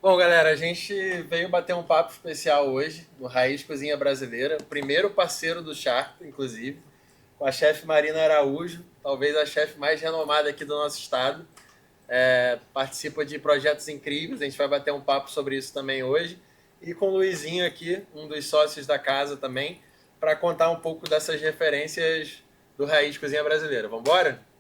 Bom, galera, a gente veio bater um papo especial hoje no Raiz Cozinha Brasileira, primeiro parceiro do Charto, inclusive, com a chefe Marina Araújo, talvez a chefe mais renomada aqui do nosso estado. Participa de projetos incríveis, a gente vai bater um papo sobre isso também hoje. E com o Luizinho aqui, um dos sócios da casa também, para contar um pouco dessas referências do Raiz Cozinha Brasileira. Vamos embora?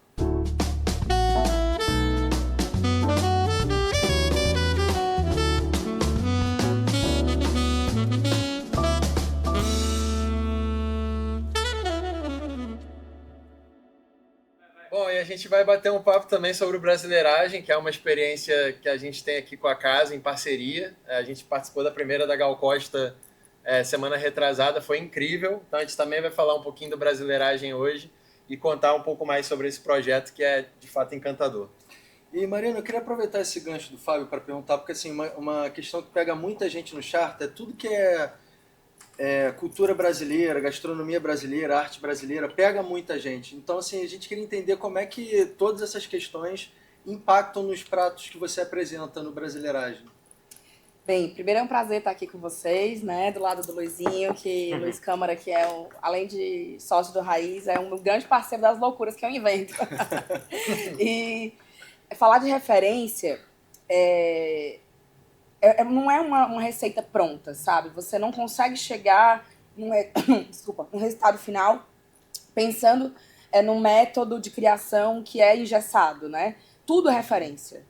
Bom, e a gente vai bater um papo também sobre o Brasileiragem, que é uma experiência que a gente tem aqui com a casa, em parceria. A gente participou da primeira da Gal Costa semana retrasada, foi incrível. Então a gente também vai falar um pouquinho do Brasileiragem hoje e contar um pouco mais sobre esse projeto que é de fato encantador. E Mariana, eu queria aproveitar esse gancho do Fábio para perguntar, porque assim, uma questão que pega muita gente no Charta é tudo que é cultura brasileira, gastronomia brasileira, arte brasileira, pega muita gente. Então, assim, a gente queria entender como é que todas essas questões impactam nos pratos que você apresenta no Brasileiragem. Bem, primeiro é um prazer estar aqui com vocês, né? Do lado do Luizinho, que Luiz Câmara, que é, além de sócio do Raiz, é um grande parceiro das loucuras que eu invento. E falar de referência não é uma receita pronta, sabe? Você não consegue chegar num resultado final pensando num método de criação que é engessado, né? Tudo é referência,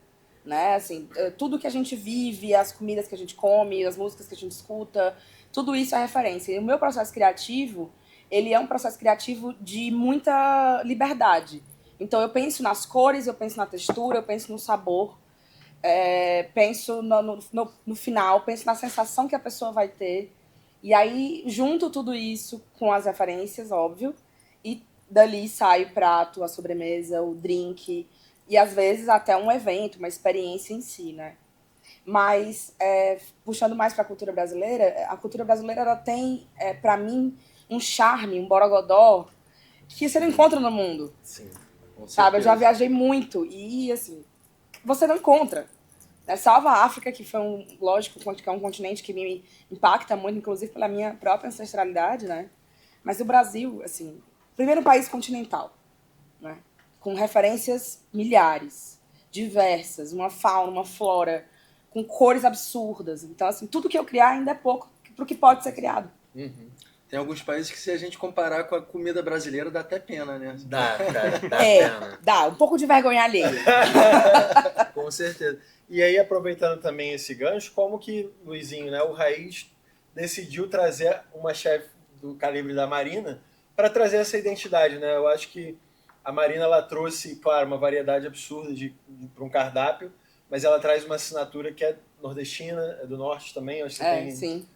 né? Assim, tudo que a gente vive, as comidas que a gente come, as músicas que a gente escuta, tudo isso é referência. E o meu processo criativo, ele é um processo criativo de muita liberdade. Então eu penso nas cores, eu penso na textura, eu penso no sabor, penso no final, penso na sensação que a pessoa vai ter. E aí junto tudo isso com as referências, óbvio, e dali sai o prato, a sobremesa, o drink, e às vezes até um evento, uma experiência em si, né? Mas, puxando mais para a cultura brasileira ela tem, para mim, um charme, um borogodó, que você não encontra no mundo. Sim, com certeza. Sabe? Eu já viajei muito e, assim, você não encontra. Salvo a África, que foi lógico, que é um continente que me impacta muito, inclusive pela minha própria ancestralidade, né? Mas o Brasil, assim, primeiro país continental, né? Com referências milhares, diversas, uma fauna, uma flora, com cores absurdas. Então, assim, tudo que eu criar ainda é pouco pro que pode ser criado. Uhum. Tem alguns países que, se a gente comparar com a comida brasileira, dá até pena, né? Dá, cara, dá pena. Dá, um pouco de vergonha alheia. Com certeza. E aí, aproveitando também esse gancho, como que, Luizinho, né, o Raiz decidiu trazer uma chefe do calibre da Marina para trazer essa identidade, né? Eu acho que a Marina, ela trouxe, claro, uma variedade absurda para um cardápio, mas ela traz uma assinatura que é nordestina, é do norte também, acho que você tem Sim.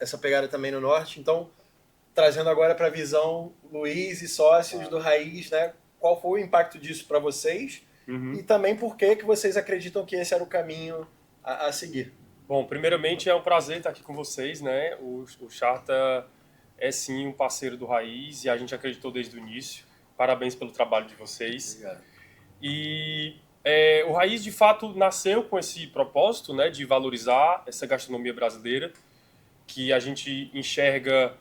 Essa pegada também no norte. Então, trazendo agora para a visão Luiz e sócios do Raiz, né? Qual foi o impacto disso para vocês? Uhum. E também por que vocês acreditam que esse era o caminho a seguir? Bom, primeiramente é um prazer estar aqui com vocês, né? O Charta é sim um parceiro do Raiz e a gente acreditou desde o início. Parabéns pelo trabalho de vocês. Obrigado. E o Raiz, de fato, nasceu com esse propósito, né, de valorizar essa gastronomia brasileira, que a gente enxerga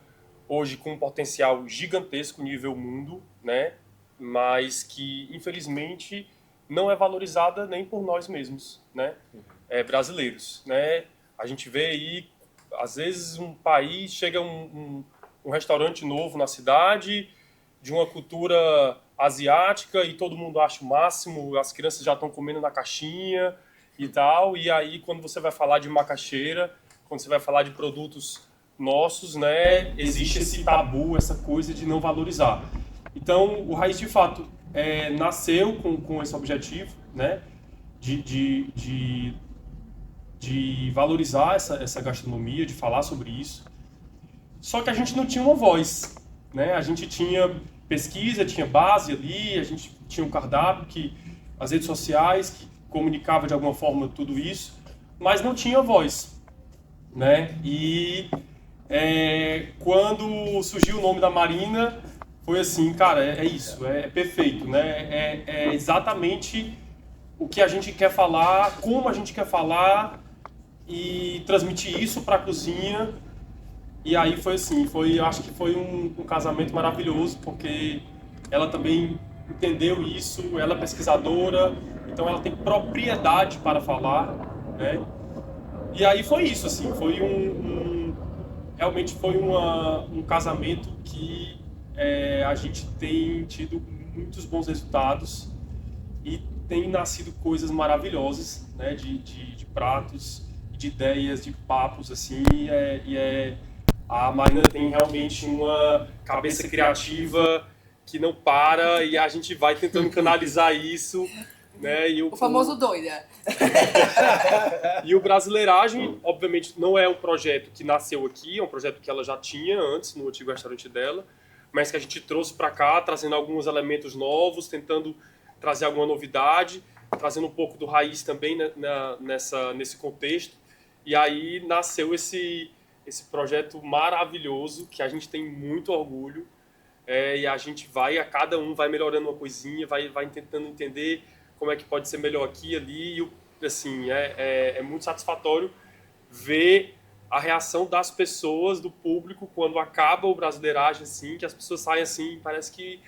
hoje com um potencial gigantesco nível mundo, né? Mas que, infelizmente, não é valorizada nem por nós mesmos, né? Brasileiros, né? A gente vê aí, às vezes, um país, chega um restaurante novo na cidade, de uma cultura asiática, e todo mundo acha o máximo, as crianças já estão comendo na caixinha e tal, e aí quando você vai falar de macaxeira, quando você vai falar de produtos nossos, né, existe esse tabu, essa coisa de não valorizar. Então, o Raiz, de fato, nasceu com esse objetivo, né, de valorizar essa gastronomia, de falar sobre isso. Só que a gente não tinha uma voz, né? A gente tinha pesquisa, tinha base ali, a gente tinha um cardápio, as redes sociais, que comunicava de alguma forma tudo isso, mas não tinha voz, né? E quando surgiu o nome da Marina, foi assim, cara, é isso, é perfeito, né? É exatamente o que a gente quer falar, como a gente quer falar, e transmitir isso para a cozinha. E aí foi assim, eu acho que foi um casamento maravilhoso, porque ela também entendeu isso, ela é pesquisadora, então ela tem propriedade para falar, né? E aí foi isso, assim, foi realmente foi um casamento que a gente tem tido muitos bons resultados e tem nascido coisas maravilhosas, né? De pratos, de ideias, de papos, assim, a Marina tem realmente uma cabeça criativa que não para e a gente vai tentando canalizar isso, né? O famoso doida. E o Brasileiragem, obviamente, não é um projeto que nasceu aqui, é um projeto que ela já tinha antes no antigo restaurante dela, mas que a gente trouxe para cá, trazendo alguns elementos novos, tentando trazer alguma novidade, trazendo um pouco do raiz também, né, nesse contexto. E aí nasceu esse projeto maravilhoso, que a gente tem muito orgulho, e a gente a cada um vai melhorando uma coisinha, vai tentando entender como é que pode ser melhor aqui e ali, e assim, é muito satisfatório ver a reação das pessoas, do público, quando acaba o Brasileiragem, assim, que as pessoas saem assim, parece que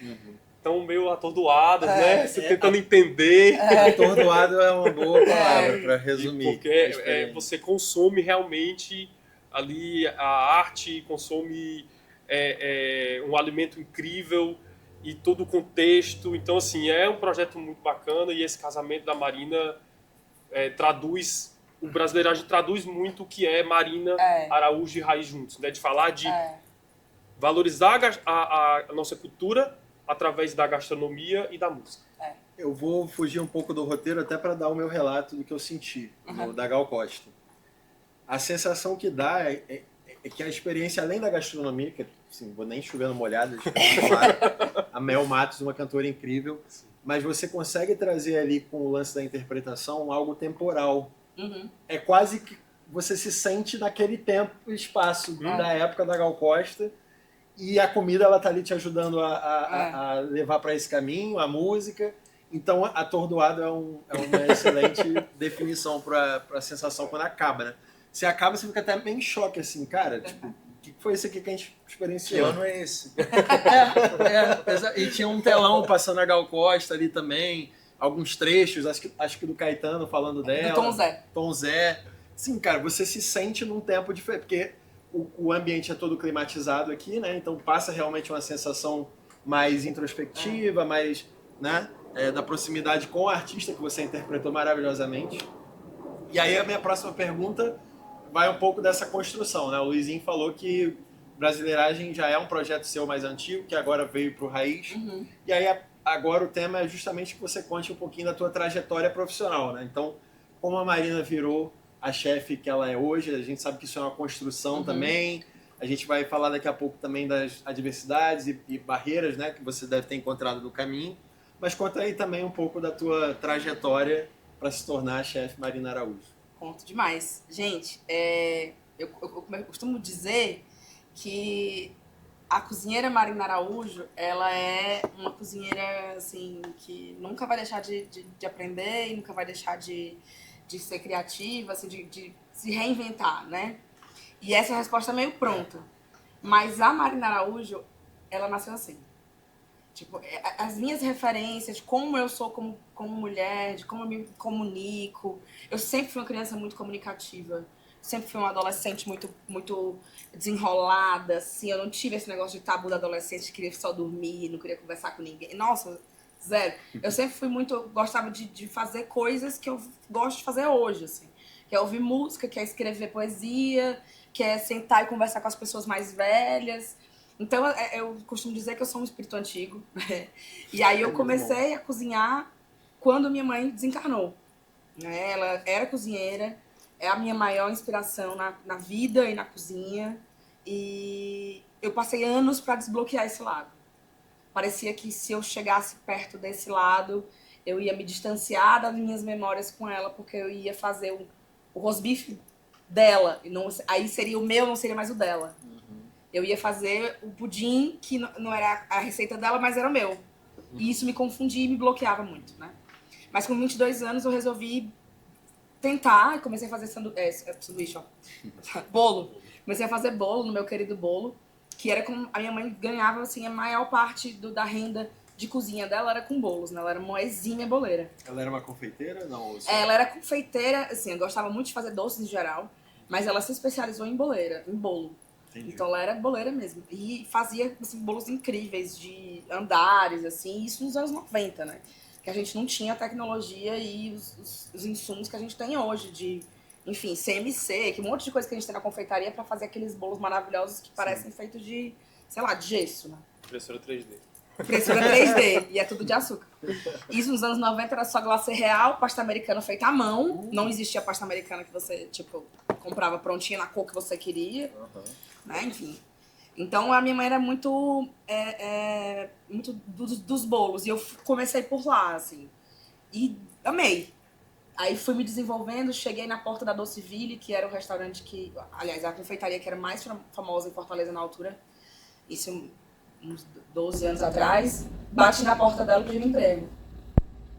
estão meio atordoadas, né? Você tentando entender. Atordoado é uma boa palavra para resumir. Porque você consome realmente ali a arte, consome um alimento incrível e todo o contexto. Então, assim, é um projeto muito bacana e esse casamento da Marina traduz... O Brasileiragem traduz muito o que é Marina, Araújo e Raiz juntos, né? De falar de valorizar a nossa cultura através da gastronomia e da música. Eu vou fugir um pouco do roteiro até para dar o meu relato do que eu senti da Gal Costa. A sensação que dá é que a experiência, além da gastronomia, que assim, vou nem chover no molhado, claro, a Mel Matos, uma cantora incrível, mas você consegue trazer ali com o lance da interpretação algo temporal. É quase que você se sente naquele tempo e espaço da época da Gal Costa, e a comida ela tá ali te ajudando a levar para esse caminho, a música. Então, atordoado é uma excelente definição para a sensação quando acaba, né? Você acaba, você fica até meio em choque, assim, cara, tipo, o que foi isso aqui que a gente experienciou? Que ano é esse? E tinha um telão passando a Gal Costa ali também, alguns trechos, acho que do Caetano falando dela. Do Tom Zé. Tom Zé. Sim, cara, você se sente num tempo diferente, porque o ambiente é todo climatizado aqui, né? Então passa realmente uma sensação mais introspectiva, mais, né? Da proximidade com o artista que você interpretou maravilhosamente. E aí a minha próxima pergunta vai um pouco dessa construção, né? O Luizinho falou que Brasileiragem já é um projeto seu mais antigo, que agora veio para o Raiz. E aí agora o tema é justamente que você conte um pouquinho da tua trajetória profissional, né? Então, como a Marina virou a chefe que ela é hoje, a gente sabe que isso é uma construção também. A gente vai falar daqui a pouco também das adversidades e barreiras, né, que você deve ter encontrado no caminho. Mas conta aí também um pouco da tua trajetória para se tornar a chefe Marina Araújo. Conto demais. Gente, eu costumo dizer que a cozinheira Marina Araújo, ela é uma cozinheira, assim, que nunca vai deixar de aprender e nunca vai deixar de ser criativa, assim, de se reinventar, né? E essa resposta é meio pronta. Mas a Marina Araújo, ela nasceu assim. Tipo, as minhas referências de como eu sou como mulher, de como eu me comunico. Eu sempre fui uma criança muito comunicativa. Sempre fui uma adolescente muito desenrolada, assim. Eu não tive esse negócio de tabu da adolescente, que queria só dormir, não queria conversar com ninguém. Nossa, zero. Eu sempre fui gostava de fazer coisas que eu gosto de fazer hoje, assim. Que é ouvir música, que é escrever poesia, que é sentar e conversar com as pessoas mais velhas. Então, eu costumo dizer que eu sou um espírito antigo. E aí eu comecei a cozinhar quando minha mãe desencarnou. Ela era cozinheira, é a minha maior inspiração na vida e na cozinha. E eu passei anos para desbloquear esse lado. Parecia que se eu chegasse perto desse lado, eu ia me distanciar das minhas memórias com ela, porque eu ia fazer o rosbife dela. E não, aí seria o meu, não seria mais o dela. Eu ia fazer o pudim, que não era a receita dela, mas era o meu. E isso me confundia e me bloqueava muito, né? Mas com 22 anos eu resolvi tentar, comecei a fazer sanduíche, ó. Bolo. Comecei a fazer bolo no meu querido bolo, que era com... A minha mãe ganhava, assim, a maior parte da renda de cozinha dela era com bolos, né? Ela era uma exímia boleira. Ela era uma confeiteira? Não. Ela era confeiteira, assim, eu gostava muito de fazer doces em geral, mas ela se especializou em boleira, em bolo. Entendi. Então ela era boleira mesmo. E fazia, assim, bolos incríveis de andares, assim, isso nos anos 90, né? Que a gente não tinha a tecnologia e os insumos que a gente tem hoje, de, enfim, CMC, que um monte de coisa que a gente tem na confeitaria pra fazer aqueles bolos maravilhosos que parecem feitos de, sei lá, de gesso, né? Impressora 3D. Impressora 3D, e é tudo de açúcar. Isso nos anos 90 era só glacê real, pasta americana feita à mão. Não existia pasta americana que você, tipo, comprava prontinha na cor que você queria. Né? Enfim. Então a minha mãe era muito, muito dos bolos. E eu comecei por lá, assim. E amei. Aí fui me desenvolvendo, cheguei na porta da Doceville, que era o restaurante que... Aliás, a confeitaria que era mais famosa em Fortaleza na altura. Isso uns 12 anos atrás. Bati na porta dela pedindo emprego.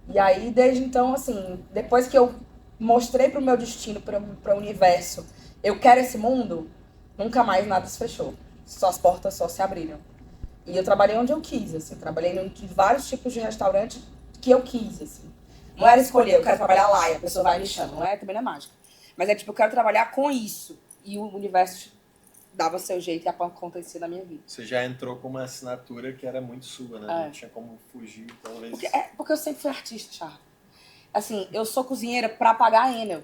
E aí, desde então, assim, depois que eu mostrei pro meu destino, pro universo, eu quero esse mundo, nunca mais nada se fechou. Só as portas só se abriram. E eu trabalhei onde eu quis, assim. Trabalhei em vários tipos de restaurante que eu quis, assim. Não era escolher, eu quero trabalhar lá e a pessoa vai me chamar. Não é, também não é mágica. Mas é tipo, eu quero trabalhar com isso. E o universo dava seu jeito e acontecia na minha vida. Você já entrou com uma assinatura que era muito sua, né? Não tinha como fugir, talvez. Porque eu sempre fui artista, Charles. Assim, eu sou cozinheira pra pagar a Enel.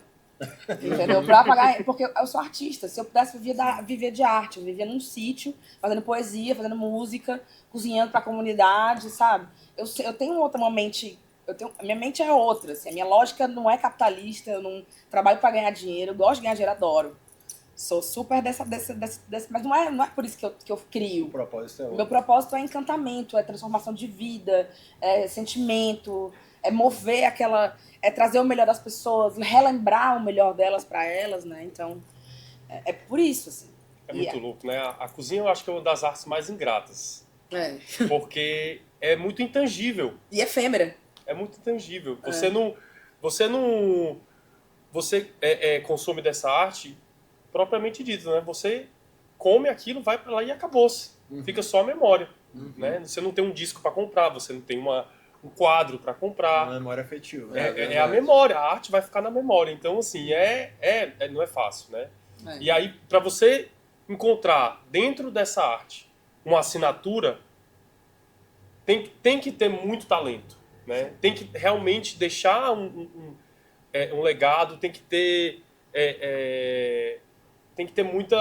Entendeu? Pra pagar, porque eu sou artista. Se eu pudesse viver de arte, eu vivia num sítio, fazendo poesia, fazendo música, cozinhando pra comunidade, sabe? Eu tenho uma mente. Minha mente é outra. Assim, a minha lógica não é capitalista, eu não trabalho pra ganhar dinheiro, eu gosto de ganhar dinheiro, adoro. Sou super dessa mas não é por isso que eu crio. O propósito é outro. Meu propósito é encantamento, é transformação de vida, é sentimento, é mover aquela... É trazer o melhor das pessoas, relembrar o melhor delas pra elas, né? Então, é por isso, assim. É muito louco, né? A cozinha eu acho que é uma das artes mais ingratas. É. Porque é muito intangível. E efêmera. É muito intangível. Você consome dessa arte propriamente dito, né? Você come aquilo, vai pra lá e acabou-se. Fica só a memória, né? Você não tem um disco para comprar, você não tem um quadro para comprar. Uma memória afetiva. É a memória, a arte vai ficar na memória. Então, assim, não é fácil, né? E aí, para você encontrar dentro dessa arte uma assinatura, tem que ter muito talento, né? Tem que realmente deixar um legado, tem que ter muita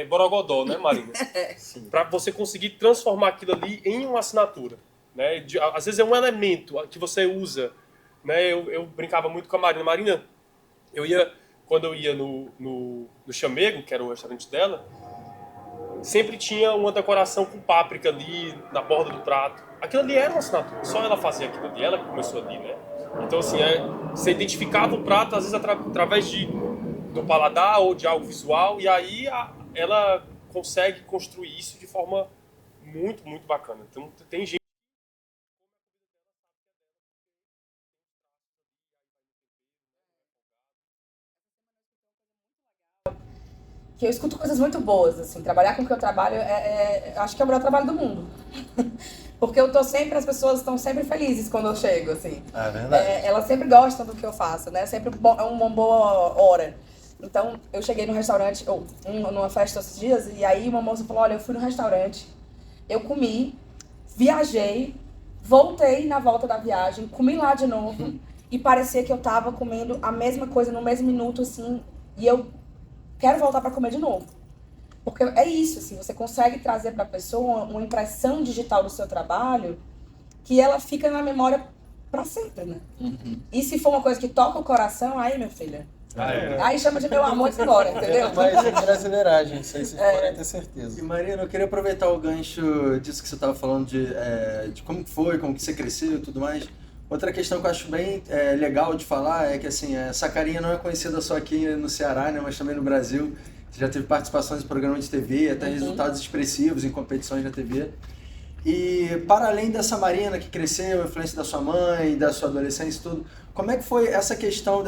borogodó, né, Marina? Para você conseguir transformar aquilo ali em uma assinatura, né? Às vezes é um elemento que você usa, né? Eu brincava muito com a Marina. Marina, quando eu ia no Chamego, que era o restaurante dela, sempre tinha uma decoração com páprica ali na borda do prato. Aquilo ali era uma assinatura. Só ela fazia aquilo ali, ela que começou ali, né? Então, assim, você identificava o prato, às vezes, através do paladar ou de algo visual, e aí ela consegue construir isso de forma muito, muito bacana. Então, tem gente... Que eu escuto coisas muito boas, assim. Trabalhar com o que eu trabalho, acho que é o melhor trabalho do mundo. Porque as pessoas estão sempre felizes quando eu chego, assim. É verdade. Elas sempre gostam do que eu faço, né? Sempre é uma boa hora. Então, eu cheguei no restaurante, numa festa esses dias, e aí uma moça falou, olha, eu fui no restaurante, eu comi, viajei, voltei na volta da viagem, comi lá de novo, e parecia que eu tava comendo a mesma coisa no mesmo minuto, assim, e eu quero voltar para comer de novo. Porque é isso, assim, você consegue trazer para a pessoa uma impressão digital do seu trabalho que ela fica na memória para sempre, né? E se for uma coisa que toca o coração, aí, minha filha, aí chama de meu amor e vai embora, entendeu? Mas é brasileiragem, isso aí vocês podem ter certeza. E Marina, eu queria aproveitar o gancho disso que você estava falando de como que foi, como que você cresceu e tudo mais. Outra questão que eu acho bem legal de falar é que assim, essa carinha não é conhecida só aqui no Ceará, né, mas também no Brasil. Você já teve participações em programas de TV, até resultados expressivos em competições na TV. E para além dessa Marina que cresceu, a influência da sua mãe, da sua adolescência e tudo, como é que foi essa questão,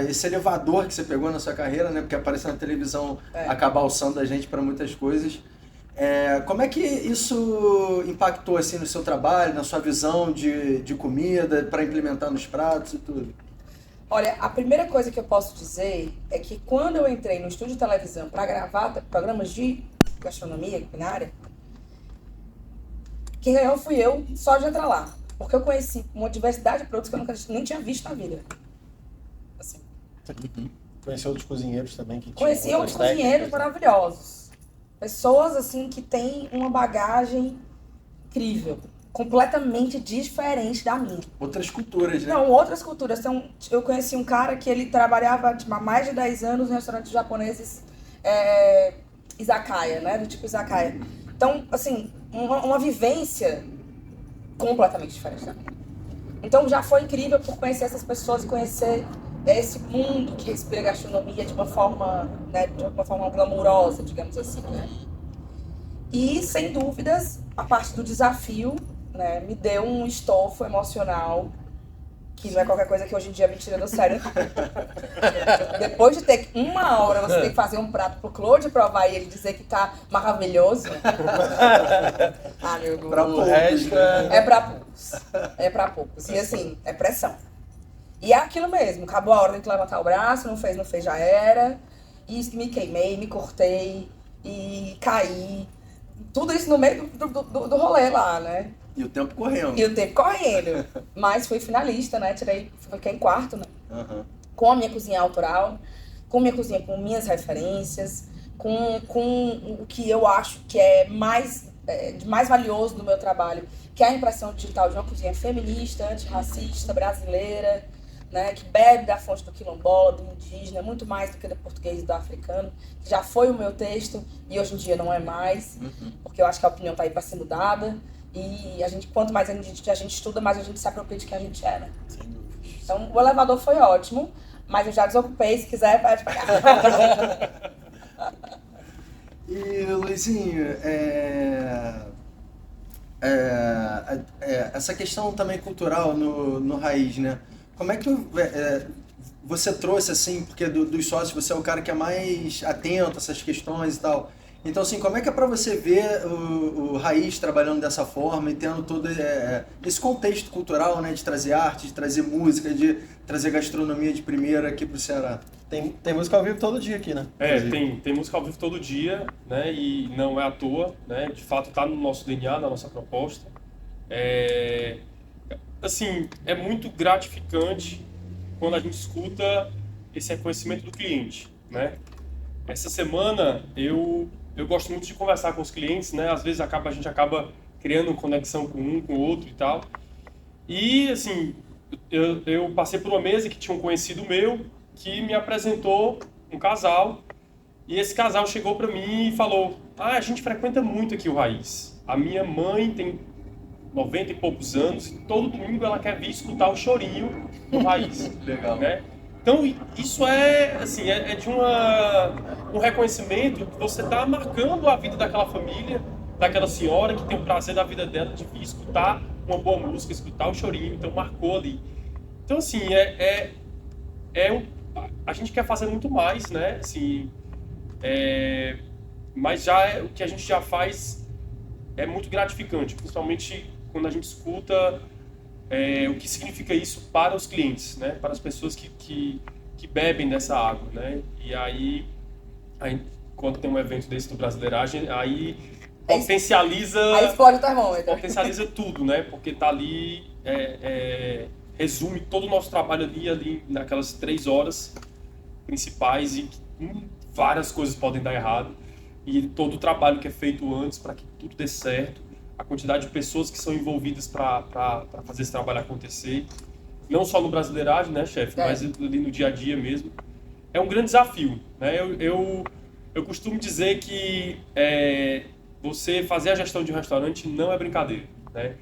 esse elevador que você pegou na sua carreira, né? Porque apareceu na televisão, acaba alçando a gente para muitas coisas. Como é que isso impactou assim, no seu trabalho, na sua visão de comida, para implementar nos pratos e tudo? Olha, a primeira coisa que eu posso dizer é que quando eu entrei no estúdio de televisão para gravar programas de gastronomia, culinária, quem ganhou fui eu só de entrar lá. Porque eu conheci uma diversidade de produtos que eu nunca nem tinha visto na vida. Assim. Conheci outros cozinheiros também que Conheci tinham outros outras cozinheiros técnicas. maravilhosos. Pessoas, assim, que têm uma bagagem incrível. Completamente diferente da minha. Outras culturas, né? Não, outras culturas. Então, eu conheci um cara que ele trabalhava há mais de 10 anos em restaurantes japoneses, izakaya, né? Do tipo izakaya. Então, assim, uma vivência completamente diferente da minha. Então, já foi incrível por conhecer essas pessoas e conhecer esse mundo que respira gastronomia de uma forma, né, de uma forma glamurosa, digamos assim, né? E, sem dúvidas, a parte do desafio, né, me deu um estofo emocional que não é qualquer coisa que hoje em dia me tira do sério. Depois de ter 1 hora, você tem que fazer um prato pro Claude provar e ele dizer que tá maravilhoso. Ah, meu Deus. Pra poucos, né? É pra poucos. É pra poucos. E assim, é pressão. E é aquilo mesmo. Acabou a hora, tem que levantar o braço, não fez, já era. E me queimei, me cortei e caí. Tudo isso no meio do rolê lá, né? E o tempo correndo. E o tempo correndo. Mas fui finalista, né? Fiquei em quarto, né? Uhum. Com a minha cozinha autoral, com minha cozinha com minhas referências, com o que eu acho que é de mais valioso no meu trabalho, que é a impressão digital de uma cozinha feminista, antirracista, brasileira, né? Que bebe da fonte do quilombola, do indígena, muito mais do que do português e do africano. Que já foi o meu texto e hoje em dia não é mais, porque eu acho que a opinião tá aí para ser mudada. E quanto mais a gente estuda, mais a gente se apropria de quem a gente é, né? Sem dúvida. Então, o elevador foi ótimo, mas eu já desocupei, se quiser, pode pagar. E, Luizinho, essa questão também cultural no Raiz, né? Como é que você trouxe, assim, porque dos sócios você é o cara que é mais atento a essas questões e tal. Então, assim, como é que é pra você ver o Raiz trabalhando dessa forma e tendo todo esse contexto cultural, né? De trazer arte, de trazer música, de trazer gastronomia de primeira aqui pro Ceará? Tem música ao vivo todo dia aqui, né? Tem música ao vivo todo dia, né? E não é à toa, né? De fato está no nosso DNA, na nossa proposta. Assim, é muito gratificante quando a gente escuta esse reconhecimento do cliente, né? Essa semana eu gosto muito de conversar com os clientes, né? Às vezes a gente acaba criando conexão com um, com o outro e tal. E, assim, eu passei por uma mesa que tinha um conhecido meu que me apresentou um casal. E esse casal chegou para mim e falou: a gente frequenta muito aqui o Raiz. A minha mãe tem 90 e poucos anos e todo domingo ela quer vir escutar o chorinho do Raiz. Legal. Né? Então, isso assim, é de um reconhecimento que você está marcando a vida daquela família, daquela senhora que tem o prazer da vida dela de vir escutar uma boa música, escutar o chorinho, então marcou ali. Então, assim, a gente quer fazer muito mais, né? Assim, mas o que a gente já faz é muito gratificante, principalmente quando a gente escuta o que significa isso para os clientes, né? Para as pessoas que bebem dessa água, né? E aí, quando tem um evento desse do Brasileiragem, aí potencializa... Aí explode o termômetro. Potencializa tudo, né? Porque tá ali, resume todo o nosso trabalho ali naquelas 3 horas principais e várias coisas podem dar errado. E todo o trabalho que é feito antes para que tudo dê certo, a quantidade de pessoas que são envolvidas para fazer esse trabalho acontecer, não só no Brasileiragem, né, chefe, mas ali no dia a dia mesmo, é um grande desafio, né? Eu costumo dizer que você fazer a gestão de um restaurante não é brincadeira, né?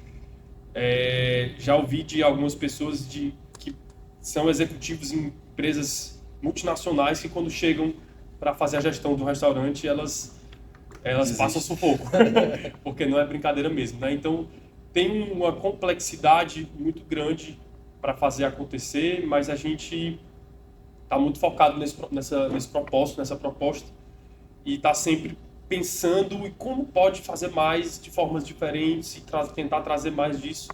Já ouvi de algumas pessoas que são executivos em empresas multinacionais que quando chegam para fazer a gestão do restaurante, elas elas passam sufoco, porque não é brincadeira mesmo, né? Então tem uma complexidade muito grande para fazer acontecer, mas a gente está muito focado nesse propósito, nessa proposta, e está sempre pensando em como pode fazer mais de formas diferentes e tentar trazer mais disso.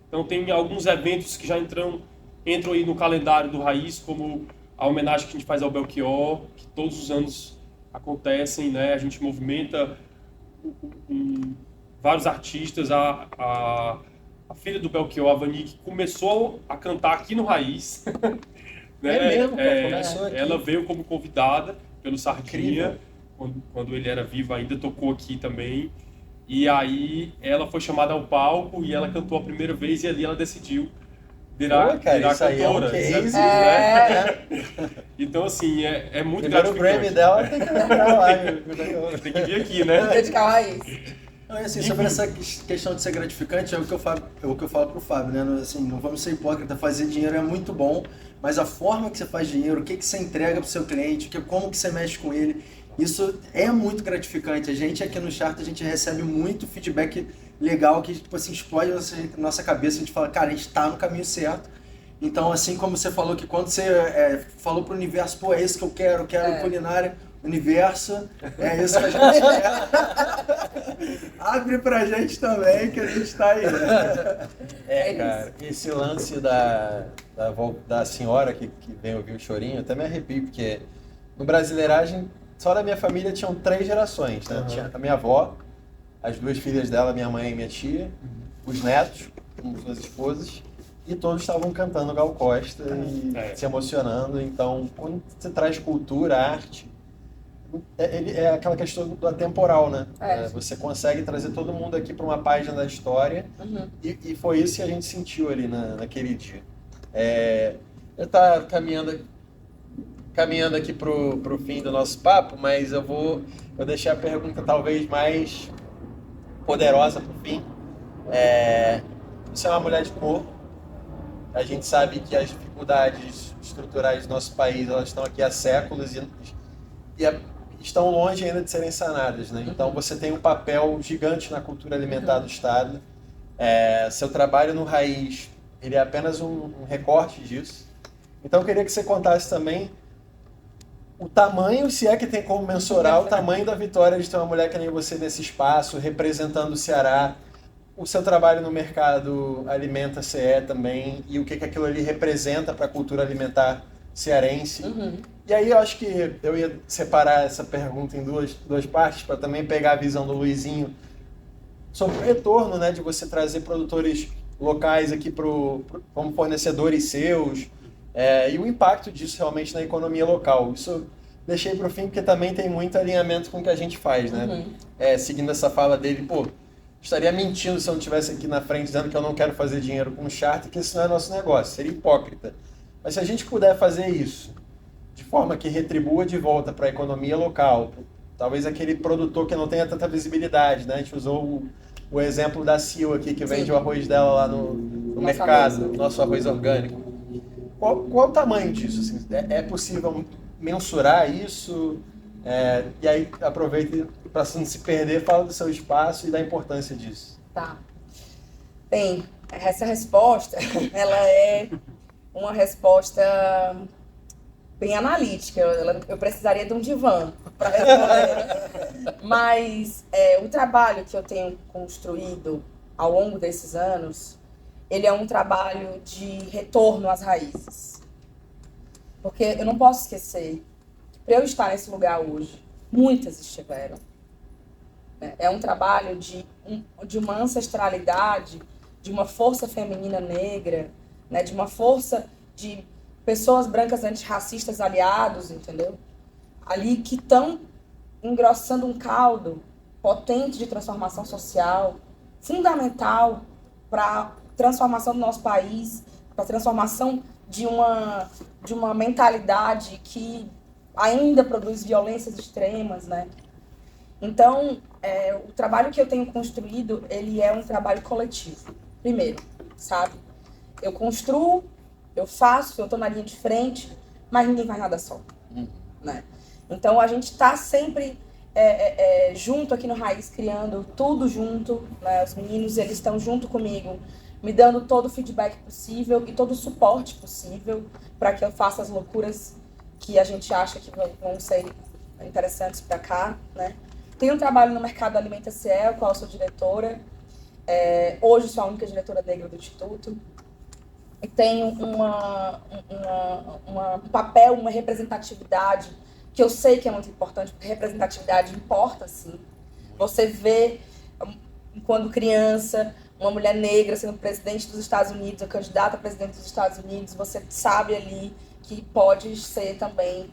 Então tem alguns eventos que já entram aí no calendário do Raiz, como a homenagem que a gente faz ao Belchior, que todos os anos acontecem, né? A gente movimenta vários artistas, a filha do Belchior, a Vani, que começou a cantar aqui no Raiz. Né? É mesmo, começou aqui. Ela veio como convidada pelo Sardinha, Incrível. quando ele era vivo ainda, tocou aqui também. E aí ela foi chamada ao palco e ela cantou a primeira vez e ali ela decidiu virar isso aí é um cantora. case, né? Então, assim, é muito Primeiro gratificante. Grammy dela tem que lembrar lá. Tem que vir aqui, né? Dedicar o Raiz. Não, e assim, sobre essa questão de ser gratificante, é o que eu falo pro Fábio, né? Assim, não vamos ser hipócritas, fazer dinheiro é muito bom, mas a forma que você faz dinheiro, o que você entrega pro seu cliente, como que você mexe com ele, isso é muito gratificante. A gente aqui no Charta, a gente recebe muito feedback legal que tipo assim, explode nossa cabeça, a gente fala, cara, a gente tá no caminho certo. Então, assim como você falou que quando você falou pro universo, pô, é isso que eu quero culinária, universo, é isso que a gente quer. Abre pra gente também, que a gente tá aí. Cara, esse lance da senhora que vem ouvir o chorinho, eu até me arrepio, porque no Brasileiragem, só da minha família tinham 3 gerações, né? Tinha a minha avó, as 2 filhas dela, minha mãe e minha tia, os netos, com suas esposas, e todos estavam cantando Gal Costa e se emocionando. Então, quando você traz cultura, arte, é aquela questão do atemporal, né? Você consegue trazer todo mundo aqui para uma página da história, e foi isso que a gente sentiu ali naquele dia. Eu estou caminhando aqui pro fim do nosso papo, mas eu vou deixar a pergunta talvez mais poderosa pro fim. Você é uma mulher de cor. A gente sabe que as dificuldades estruturais do nosso país, elas estão aqui há séculos e estão longe ainda de serem sanadas, né? Então você tem um papel gigante na cultura alimentar do Estado. Seu trabalho no Raiz, ele é apenas um recorte disso. Então eu queria que você contasse também o tamanho, se é que tem como mensurar, o tamanho da vitória de ter uma mulher que nem você nesse espaço, representando o Ceará, o seu trabalho no mercado Alimenta CE também, e o que aquilo ali representa para a cultura alimentar cearense. E aí eu acho que eu ia separar essa pergunta em duas partes, para também pegar a visão do Luizinho sobre o retorno, né, de você trazer produtores locais aqui como fornecedores seus, e o impacto disso realmente na economia local. Isso eu deixei para o fim porque também tem muito alinhamento com o que a gente faz, né? Seguindo essa fala dele, estaria mentindo se eu não estivesse aqui na frente dizendo que eu não quero fazer dinheiro com o Charta, que isso não é nosso negócio, seria hipócrita. Mas se a gente puder fazer isso de forma que retribua de volta para a economia local, talvez aquele produtor que não tenha tanta visibilidade, né? A gente usou o exemplo da Sil aqui, que vende o arroz dela lá no mercado, nosso arroz orgânico. Qual o tamanho disso? Assim? É possível mensurar isso? E aí aproveita para não se perder, fala do seu espaço e da importância disso. Tá. Bem, essa resposta, ela é uma resposta bem analítica. Eu precisaria de um divã para responder. Mas o trabalho que eu tenho construído ao longo desses anos, ele é um trabalho de retorno às raízes. Porque eu não posso esquecer que para eu estar nesse lugar hoje, muitas estiveram. É um trabalho de uma ancestralidade, de uma força feminina negra, né, de uma força de pessoas brancas antirracistas aliados, entendeu? Ali que estão engrossando um caldo potente de transformação social, fundamental para a transformação do nosso país, para a transformação de uma mentalidade que ainda produz violências extremas, né? Então, o trabalho que eu tenho construído, ele é um trabalho coletivo. Primeiro, sabe? Eu construo, eu faço, eu estou na linha de frente, mas ninguém faz nada só, né? Então, a gente está sempre junto aqui no Raiz, criando tudo junto, né? Os meninos, eles estão junto comigo, me dando todo o feedback possível e todo o suporte possível para que eu faça as loucuras que a gente acha que vão ser interessantes para cá, né? Tenho um trabalho no mercado Alimenta SE, o qual eu sou diretora. Hoje sou a única diretora negra do Instituto. E tenho um papel, uma representatividade, que eu sei que é muito importante, porque representatividade importa, sim. Você vê, quando criança, uma mulher negra sendo presidente dos Estados Unidos, ou candidata a presidente dos Estados Unidos, você sabe ali que pode ser também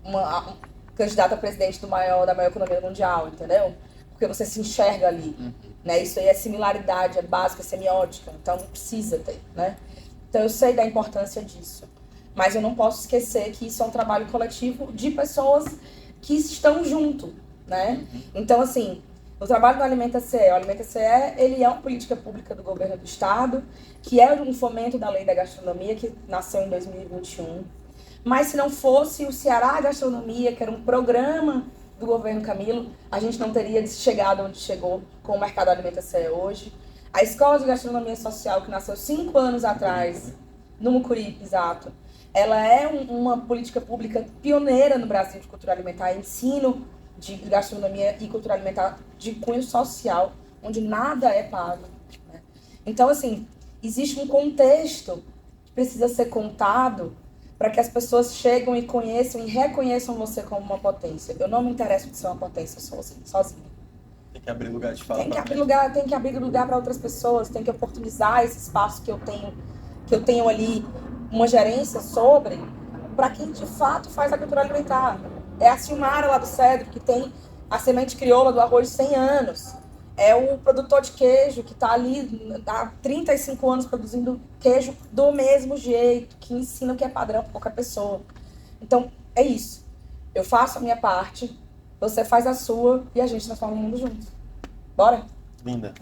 uma candidata a presidente da maior economia mundial, entendeu? Porque você se enxerga ali, né? Isso aí é similaridade, é básica, é semiótica, então precisa ter, né? Então eu sei da importância disso, mas eu não posso esquecer que isso é um trabalho coletivo de pessoas que estão junto, né? Então, assim, o trabalho do Alimenta SE, o Alimenta SE, ele é uma política pública do governo do estado, que é um fomento da lei da gastronomia, que nasceu em 2021. Mas se não fosse o Ceará Gastronomia, que era um programa do governo Camilo, a gente não teria chegado onde chegou com o mercado Alimenta SE hoje. A Escola de Gastronomia Social, que nasceu 5 anos atrás, no Mucuri, exato, ela é uma política pública pioneira no Brasil de cultura alimentar, ensino de gastronomia e cultura alimentar de cunho social, onde nada é pago, né? Então, assim, existe um contexto que precisa ser contado para que as pessoas cheguem e conheçam e reconheçam você como uma potência. Eu não me interesso de ser uma potência sozinha. Tem que abrir lugar de fala. Tem que abrir lugar para outras pessoas, tem que oportunizar esse espaço que eu tenho ali uma gerência sobre, para quem de fato faz a cultura alimentar. É a Silmara lá do Cedro, que tem a semente crioula do arroz de 100 anos. É o produtor de queijo, que está ali há 35 anos produzindo queijo do mesmo jeito, que ensina o que é padrão para qualquer pessoa. Então, é isso. Eu faço a minha parte, você faz a sua e a gente transforma o mundo junto. Bora? Linda.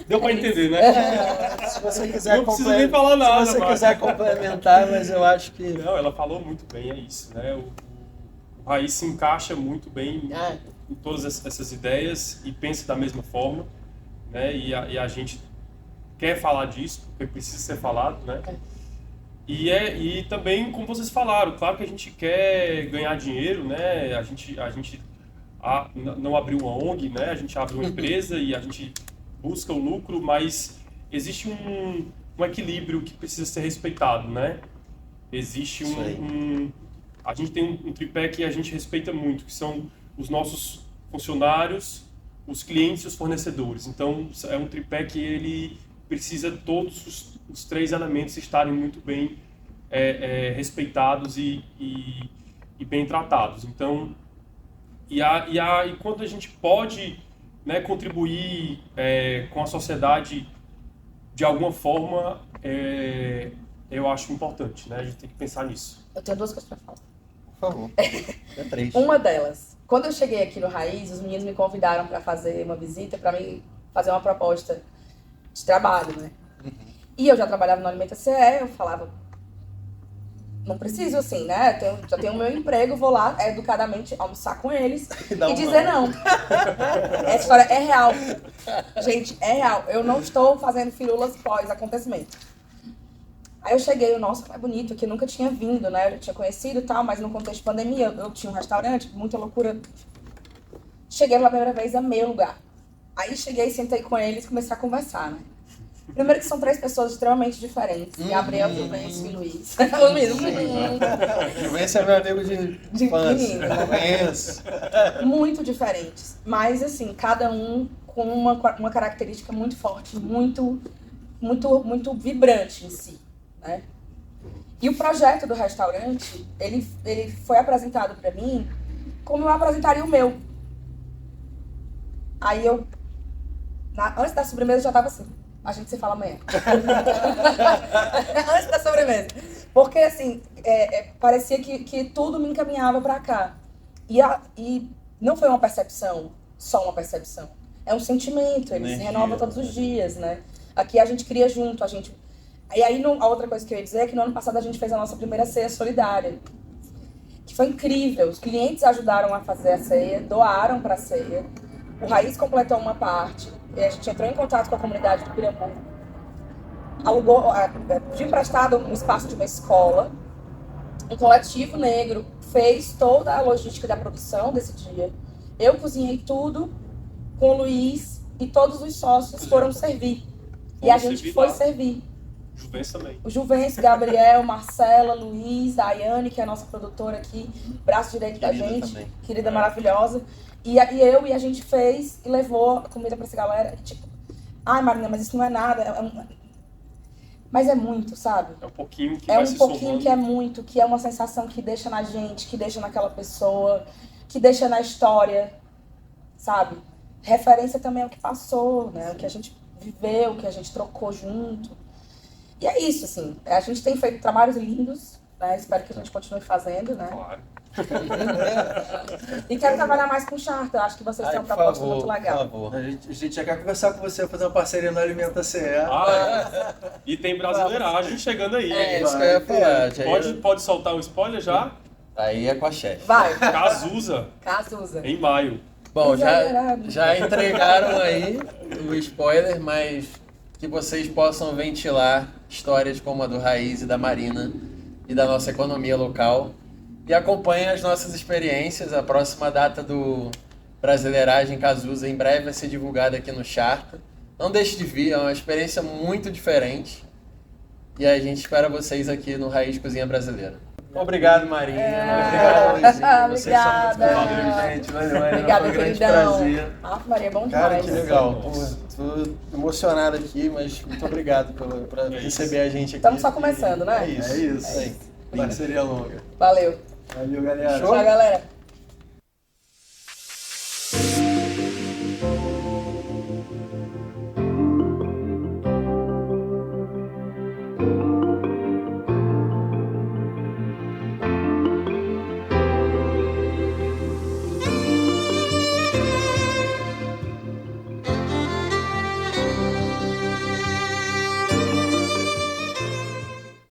Deu pra entender, né? Se você quiser Não precisa nem falar nada. Se você quiser complementar, mas eu acho que... Não, ela falou muito bem, é isso, né? O Raiz se encaixa muito bem em todas essas ideias e pensa da mesma forma, né? E a gente quer falar disso, porque precisa ser falado, né? E também, como vocês falaram, claro que a gente quer ganhar dinheiro, né? A gente não abriu uma ONG, né? A gente abre uma empresa e a gente busca o lucro, mas existe um equilíbrio que precisa ser respeitado, né? Existe a gente tem um tripé que a gente respeita muito, que são os nossos funcionários, os clientes e os fornecedores. Então, é um tripé que ele precisa todos os 3 elementos estarem muito bem respeitados e bem tratados. Então, e quando a gente pode, né, contribuir com a sociedade de alguma forma, eu acho importante, né? A gente tem que pensar nisso. Eu tenho 2 coisas para falar. Por favor. É 3. Uma delas, quando eu cheguei aqui no Raiz, os meninos me convidaram para fazer uma visita, para mim fazer uma proposta de trabalho, né? E eu já trabalhava no Alimenta SE, eu falava, não preciso assim, né? Já tenho o meu emprego, vou lá educadamente almoçar com eles e dizer não. Essa história é real. Gente, é real. Eu não estou fazendo firulas pós-acontecimento. Aí eu cheguei, nossa, é bonito, que eu nunca tinha vindo, né? Eu já tinha conhecido e tal, mas no contexto de pandemia, eu tinha um restaurante, muita loucura. Cheguei pela primeira vez, amei o lugar. Aí cheguei, sentei com eles e comecei a conversar, né? Primeiro que são 3 pessoas extremamente diferentes. Gabriel, Juvencio e Luiz. Juvencio é meu amigo de infância. Conheço. Muito diferentes. Mas, assim, cada um com uma característica muito forte, muito vibrante em si, né? E o projeto do restaurante, ele foi apresentado para mim como eu apresentaria o meu. Aí antes da sobremesa eu já tava assim, a gente se fala amanhã. Antes da sobremesa. Porque assim, parecia que tudo me encaminhava para cá. E não foi uma percepção, só uma percepção. É um sentimento, ele se renova todos os dias, né? Aqui a gente cria junto, E aí a outra coisa que eu ia dizer é que no ano passado a gente fez a nossa primeira ceia solidária. Que foi incrível. Os clientes ajudaram a fazer a ceia, doaram para a ceia. O Raiz completou uma parte. E a gente entrou em contato com a comunidade do Pirambu. Pediu emprestado um espaço de uma escola. Um coletivo negro fez toda a logística da produção desse dia. Eu cozinhei tudo com o Luiz e todos os sócios foram servir. E a gente foi servir. Juvencio também. O Juvencio, Gabriel, Marcela, Luiz, Daiane, que é a nossa produtora aqui, braço direito da gente, também. querida, maravilhosa. E a gente fez e levou a comida pra essa galera. E tipo, ai, Marina, mas isso não é nada. Mas é muito, sabe? É um pouquinho que É vai um se pouquinho somando. que é muito, que é uma sensação que deixa na gente, que deixa naquela pessoa, que deixa na história, sabe? Referência também ao que passou, né? O que a gente viveu, o que a gente trocou junto. E é isso, assim. A gente tem feito trabalhos lindos, né? Espero que a gente continue fazendo, né? Claro. E quero trabalhar mais com o Charter. Acho que vocês têm uma proposta muito legal. Por favor. A gente já quer conversar com você, fazer uma parceria no Alimenta CE. E tem brasileiragem chegando aí. É isso que eu ia falar. Pode soltar o spoiler já? Aí é com a chefe. Vai, Cazuza, Cazuza. em maio. Bom, Exagerado. já entregaram aí o spoiler, mas que vocês possam ventilar histórias como a do Raiz e da Marina e da nossa economia local. E acompanhem as nossas experiências. A próxima data do Brasileiragem Cazuza em breve vai ser divulgada aqui no Charta. Não deixe de vir, é uma experiência muito diferente. E a gente espera vocês aqui no Raiz Cozinha Brasileira. Obrigado, Marinha. Obrigado, Luizinho. Vocês são muito Obrigada. bons, gente. Valeu, Marina. Obrigada, Foi um grande queridão. prazer. Maria, é bom demais. Cara, que legal. Pô, tô emocionado aqui, mas muito obrigado por receber a gente aqui. Estamos só começando, né? É isso. É isso. Parceria longa. Valeu. Valeu, galera. Show? Tchau, galera.